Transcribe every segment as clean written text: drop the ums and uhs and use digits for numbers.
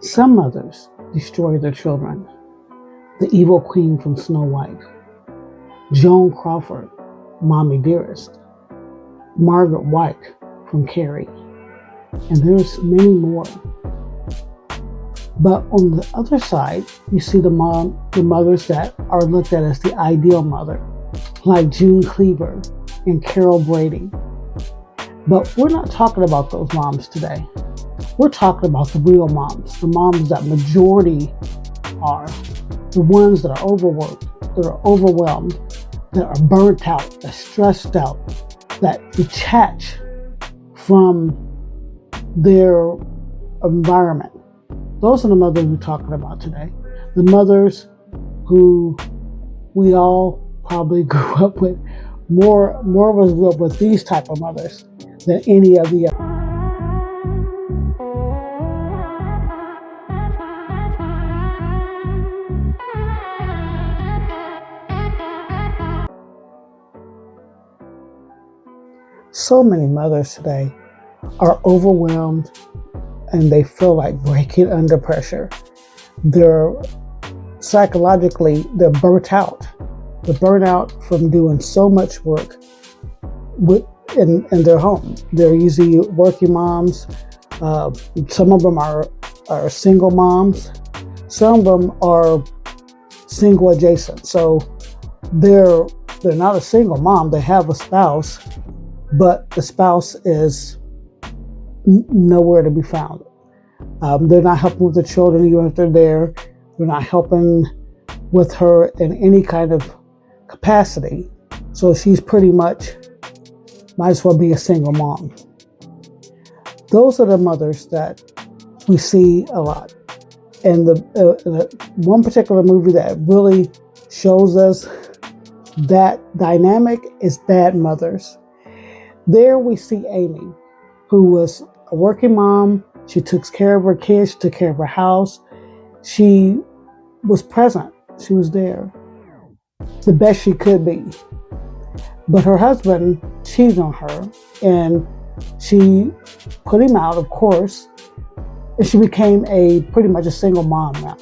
Some mothers destroy their children. The evil queen from Snow White, Joan Crawford, Mommy Dearest, Margaret White from Carrie, and there's many more. But on the other side, you see the mothers that are looked at as the ideal mother, like June Cleaver and Carol Brady. But we're not talking about those moms today. We're talking about the real moms, the moms that majority are, the ones that are overworked, that are overwhelmed, that are burnt out, that stressed out, that detach from their environment. Those are the mothers we're talking about today. The mothers who we all probably grew up with. More of us grew up with these type of mothers than any of the other. So many mothers today are overwhelmed and they feel like breaking under pressure. They're psychologically, they're burnt out. They're burnt out from doing so much work in their home. They're usually working moms. Some of them are single moms. Some of them are single adjacent. So they're not a single mom. They have a spouse, but the spouse is nowhere to be found. They're not helping with the children even if they're there. They're not helping with her in any kind of capacity. So she's pretty much might as well be a single mom. Those are the mothers that we see a lot. And the one particular movie that really shows us that dynamic is Bad Mothers. There we see Amy, who was a working mom. She took care of her kids, she took care of her house. She was present. She was there the best she could be. But her husband cheated on her and she put him out, of course, and she became pretty much a single mom now.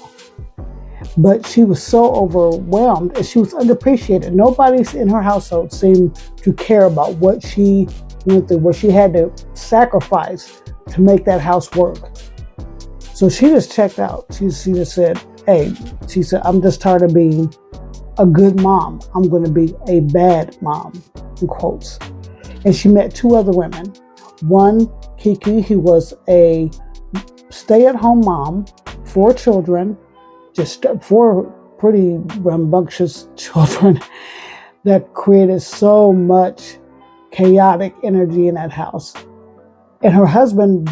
But she was so overwhelmed and she was underappreciated. Nobody in her household seemed to care about what she went through, what she had to sacrifice to make that house work. So she just checked out. She just said, I'm just tired of being a good mom. I'm going to be a bad mom, in quotes. And she met two other women. One, Kiki, who was a stay-at-home mom, 4 children, just 4 pretty rambunctious children that created so much chaotic energy in that house. And her husband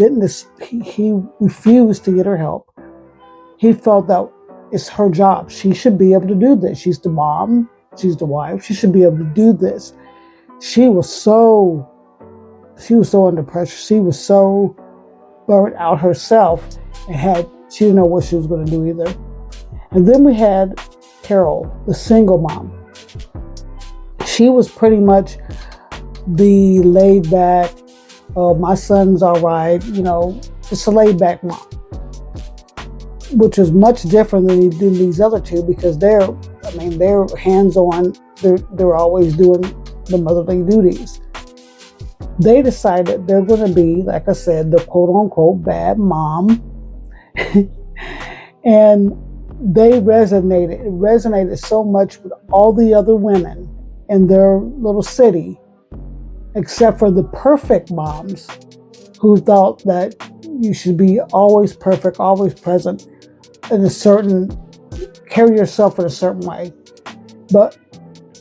he refused to get her help. He felt that it's her job. She should be able to do this. She's the mom. She's the wife. She should be able to do this. She was so under pressure. She was so burnt out herself and she didn't know what she was going to do either. And then we had Carol, the single mom. She was pretty much the laid back, my son's all right, just a laid back mom, which is much different than these other two because they're hands-on. They're always doing the motherly duties. They decided they're going to be, like I said, the quote-unquote bad mom. And they resonated. It resonated so much with all the other women in their little city, except for the perfect moms who thought that you should be always perfect, always present, carry yourself in a certain way. But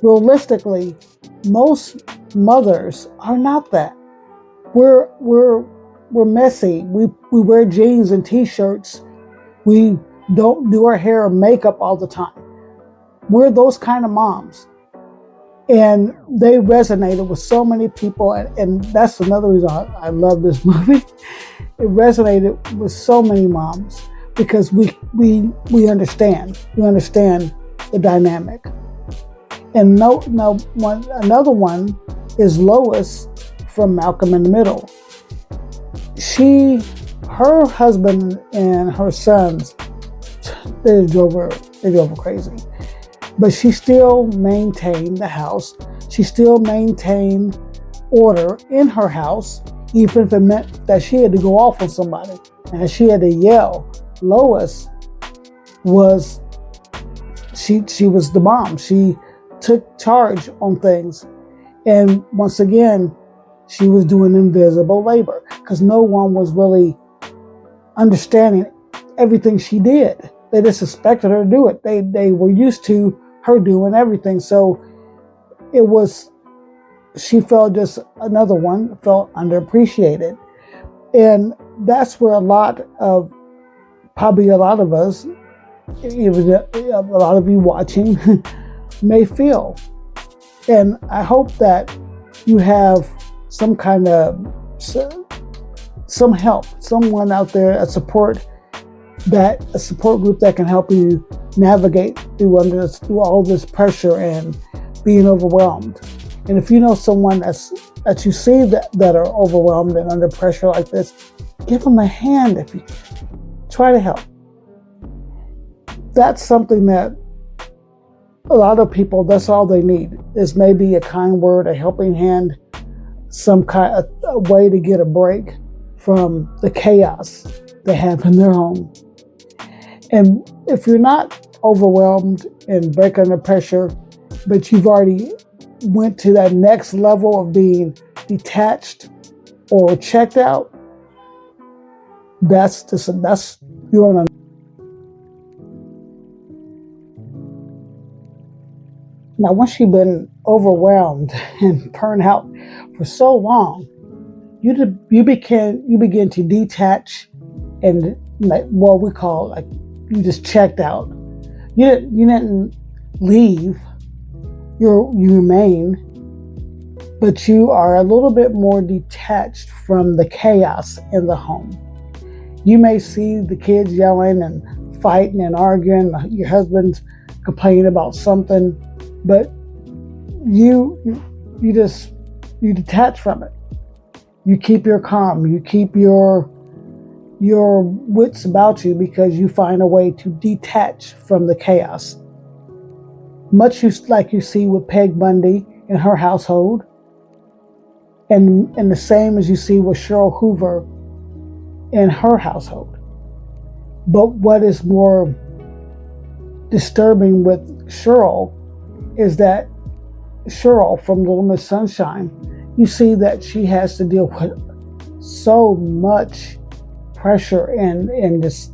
realistically, most mothers are not that. We're messy. We wear jeans and t-shirts. We don't do our hair or makeup all the time. We're those kind of moms. And they resonated with so many people. And that's another reason I love this movie. It resonated with so many moms because we understand. We understand the dynamic. And another one is Lois from Malcolm in the Middle. She Her husband and her sons, they drove her crazy. But she still maintained the house. She still maintained order in her house, even if it meant that she had to go off on somebody and she had to yell. Lois was she was the mom. She took charge on things, and once again, she was doing invisible labor because no one was really understanding everything she did. They just expected her to do it. They were used to her doing everything, so it was. She felt just another one felt underappreciated, and that's where probably a lot of us, even a lot of you watching, may feel. And I hope that you have some kind of some help, someone out there, a support group that can help you navigate through all this pressure and being overwhelmed. And if you know someone that you see that are overwhelmed and under pressure like this, give them a hand if you can. Try to help. That's something that a lot of people, that's all they need, is maybe a kind word, a helping hand, some kind of a way to get a break from the chaos they have in their home. And if you're not overwhelmed and break under pressure, but you've already went to that next level of being detached or checked out, that's you're on a. Now, once you've been overwhelmed and burned out for so long, you begin to detach, and like what we call, like, you just checked out. You didn't leave. You remain, but you are a little bit more detached from the chaos in the home. You may see the kids yelling and fighting and arguing, your husband's complaining about something, but you detach from it. You keep your calm. You keep your wits about you because you find a way to detach from the chaos. Much like you see with Peg Bundy in her household, and the same as you see with Cheryl Hoover in her household. But what is more disturbing with Cheryl is that Cheryl from Little Miss Sunshine, you see that she has to deal with so much pressure and this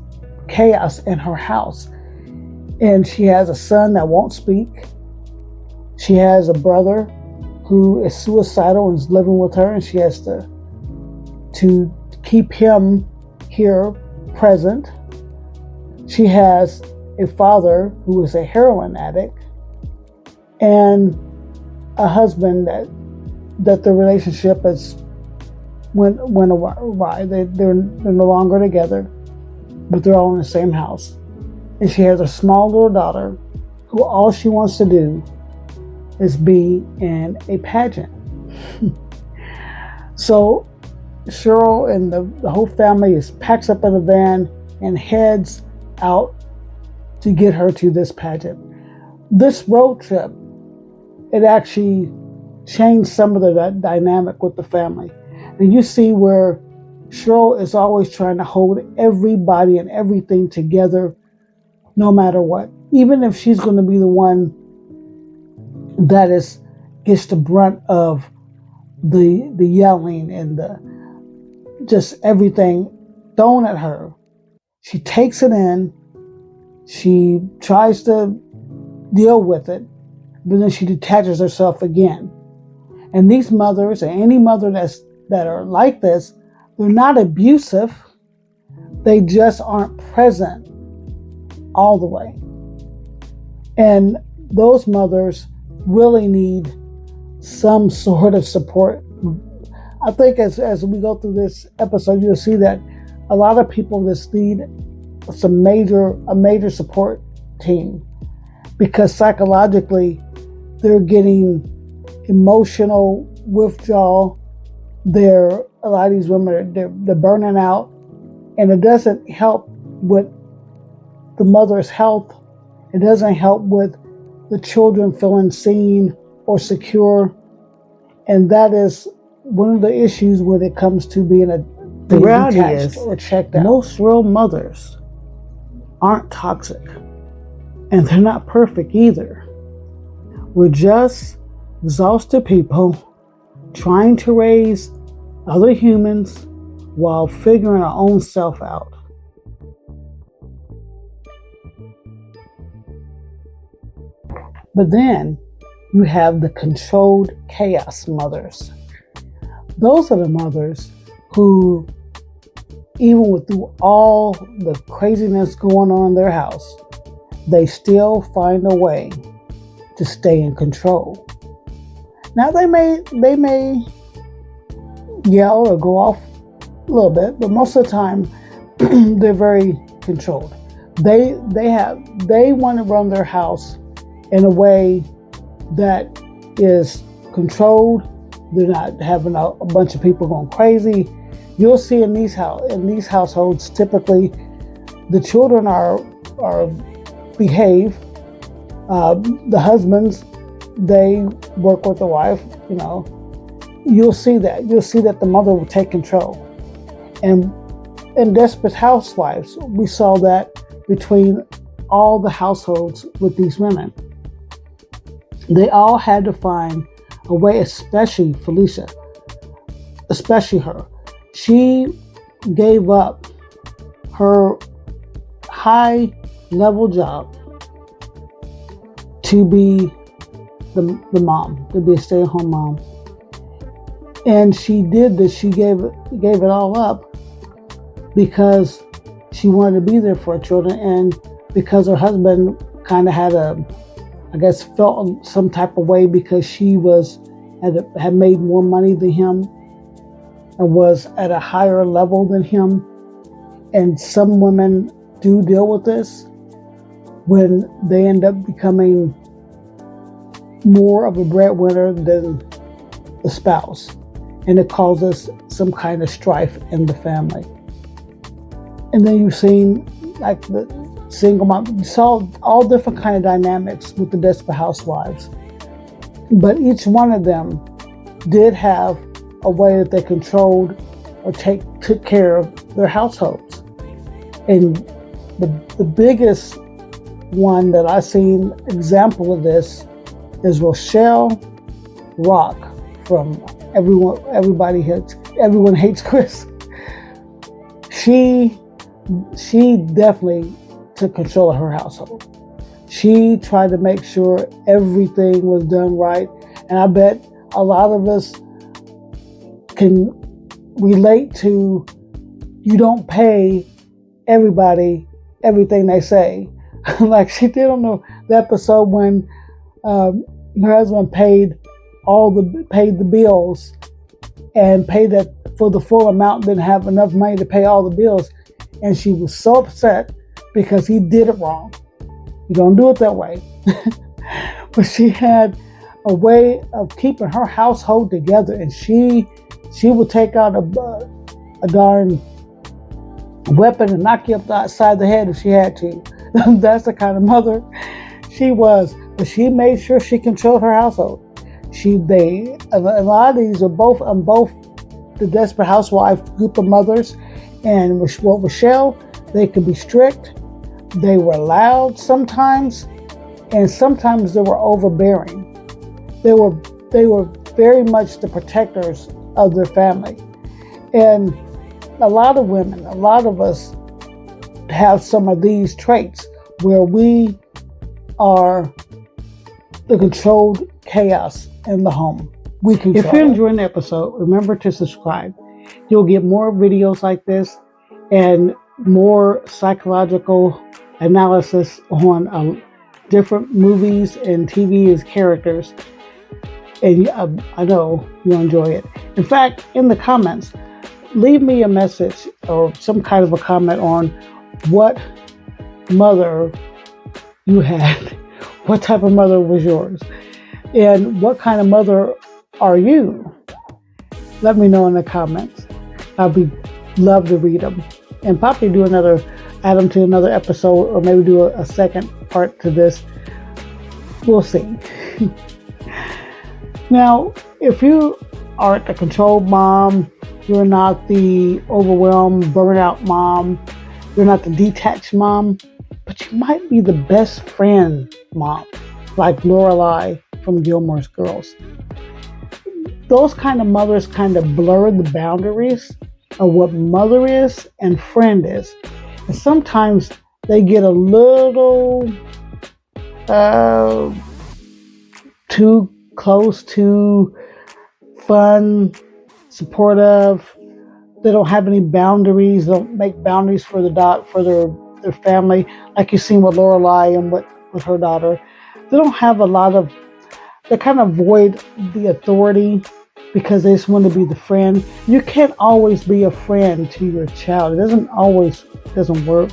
chaos in her house. And she has a son that won't speak. She has a brother who is suicidal and is living with her, and she has to keep him here present. She has a father who is a heroin addict and a husband that the relationship has went awry. They're no longer together, but they're all in the same house. And she has a small little daughter who all she wants to do is be in a pageant. So Cheryl and the whole family packs up in a van and heads out to get her to this pageant. This road trip, it actually changed some of the dynamic with the family. And you see where Cheryl is always trying to hold everybody and everything together, no matter what. Even if she's going to be the one that gets the brunt of the yelling and just everything thrown at her, she takes it in. She tries to deal with it, but then she detaches herself again. And these mothers, and any mother that are like this, they're not abusive. They just aren't present all the way. And those mothers really need some sort of support. I think as we go through this episode, you'll see that a lot of people just need a major support team, because psychologically they're getting emotional withdrawal. A lot of these women they're burning out, And it doesn't help with the mother's health. It doesn't help with the children feeling seen or secure. And that is one of the issues when it comes to being detached or checked out. Most real mothers aren't toxic, and they're not perfect either. We're just exhausted people trying to raise other humans while figuring our own self out. But then you have the controlled chaos mothers. Those are the mothers who, even with all the craziness going on in their house, they still find a way to stay in control. Now they may yell or go off a little bit, but most of the time they're very controlled. They want to run their house in a way that is controlled. They're not having a bunch of people going crazy. You'll see in these households, typically the children are behave. The husbands, they work with the wife. You'll see that the mother will take control. And in Desperate Housewives, we saw that between all the households with these women. They all had to find a way, especially Felicia, especially her. She gave up her high-level job to be the mom, to be a stay-at-home mom. And she did this. She gave it all up because she wanted to be there for her children, and because her husband kind of had felt some type of way because she had made more money than him and was at a higher level than him. And some women do deal with this when they end up becoming more of a breadwinner than the spouse, and it causes some kind of strife in the family. And then you've seen like the single mom. You saw all different kind of dynamics with the Desperate Housewives, but each one of them did have a way that they controlled or took care of their households. And the biggest one that I've seen example of this is Rochelle Rock from Everyone Hates Chris. She definitely took control of her household. She tried to make sure everything was done right. And I bet a lot of us can relate to, you don't pay everybody everything they say. Like she did on the episode when her husband paid the bills and paid that for the full amount, didn't have enough money to pay all the bills. And she was so upset because he did it wrong. You don't do it that way. But she had a way of keeping her household together, and she would take out a darn weapon and knock you upside the head if she had to. That's the kind of mother she was. But she made sure she controlled her household. A lot of these are both the Desperate Housewives group of mothers. And with Rochelle, they could be strict. They were loud sometimes, and sometimes they were overbearing. They were very much the protectors of their family. And a lot of women, a lot of us have some of these traits where we are the controlled chaos in the home. If you're enjoying the episode, remember to subscribe. You'll get more videos like this and more psychological analysis on different movies and TV characters. And I know you'll enjoy it. In fact, in the comments, leave me a message or some kind of a comment on what mother you had. What type of mother was yours? And what kind of mother are you? Let me know in the comments. Love to read them. and probably add them to another episode, or maybe do a second part to this. We'll see. Now, if you are the controlled mom, you're not the overwhelmed, burnout mom, you're not the detached mom, but you might be the best friend mom, like Lorelai from Gilmore's Girls. Those kind of mothers kind of blur the boundaries of what mother is and friend is. And sometimes they get a little too close to fun, supportive. They don't have any boundaries. They don't make boundaries for their family, like you've seen with Lorelai and with her daughter. They don't have a lot of. They kind of avoid the authority because they just want to be the friend. You can't always be a friend to your child. It doesn't work.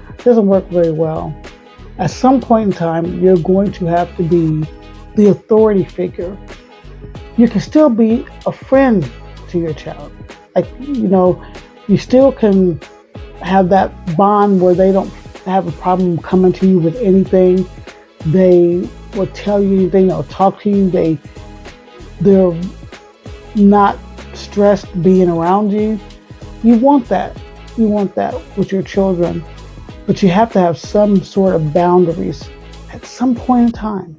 It doesn't work very well. At some point in time, you're going to have to be the authority figure. You can still be a friend to your child. Like, you still can have that bond where they don't have a problem coming to you with anything. They will tell you anything. They'll talk to you. They're not stressed being around you. You want that. You want that with your children. But you have to have some sort of boundaries at some point in time.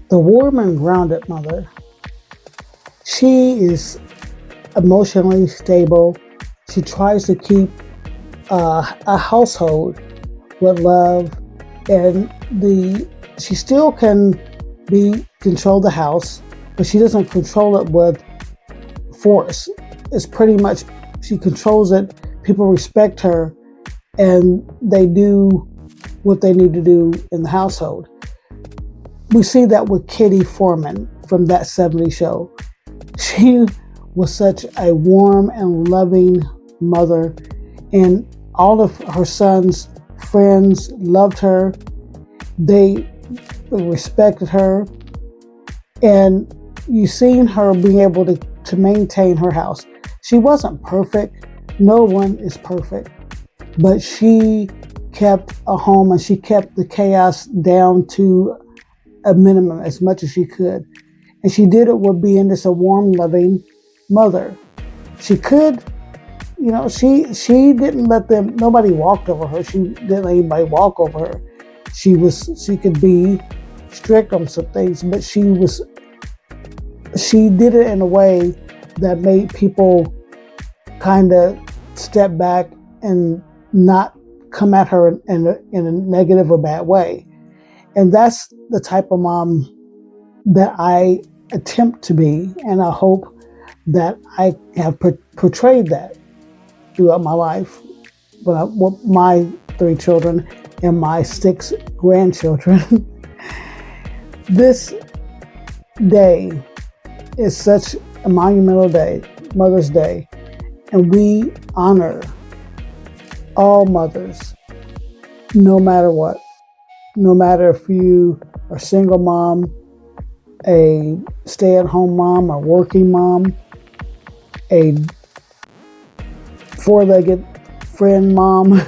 The warm and grounded mother, she is emotionally stable. She tries to keep a household with love, and she still can control the house, but she doesn't control it with force. It's pretty much, she controls it. People respect her, and they do what they need to do in the household. We see that with Kitty Forman from That 70s Show. She was such a warm and loving mother, and all of her son's friends loved her. They respected her, and you seen her being able to maintain her house. She wasn't perfect. No one is perfect, but she kept a home, and she kept the chaos down to a minimum as much as she could. And she did it with being just a warm, loving mother. She could, she didn't let nobody walked over her. She didn't let anybody walk over her. She could be strict on some things, but she did it in a way that made people kind of step back and not come at her in a negative or bad way. And that's the type of mom that I attempt to be, and I hope that I have portrayed that throughout my life with my 3 children and my 6 grandchildren. This day is such a monumental day, Mother's Day, and we honor all mothers, no matter what. No matter if you are a single mom, a stay-at-home mom, a working mom, a 4-legged friend mom,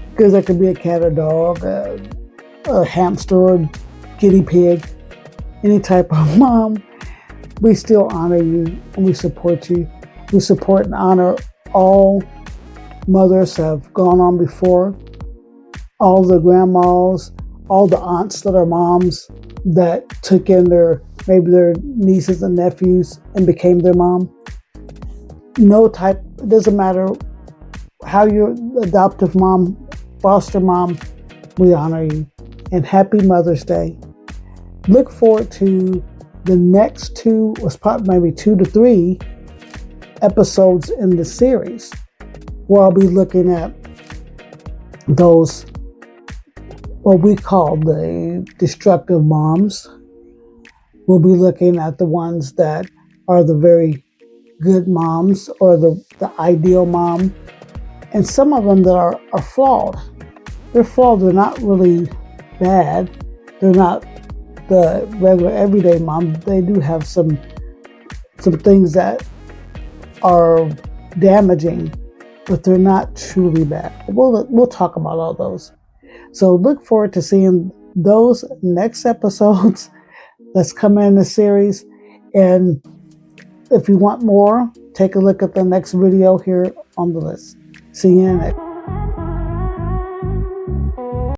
because that could be a cat or dog, a hamster or guinea pig, any type of mom. We still honor you, and we support you. We support and honor all mothers that have gone on before, all the grandmas, all the aunts that are moms that took in their nieces and nephews and became their mom. It doesn't matter how you're adoptive mom, foster mom, we honor you. And happy Mother's Day. Look forward to the next 2, maybe 2 to 3 episodes in the series, where I'll be looking at those, what we call the destructive moms. We'll be looking at the ones that are the very good moms, or the ideal mom, and some of them that are flawed. They're flawed. They're not really bad. They're not the regular everyday mom. They do have some some things that are damaging, but they're not truly bad. We'll talk about all those. So look forward to seeing those next episodes that's coming in the series. And if you want more, take a look at the next video here on the list. See you in next.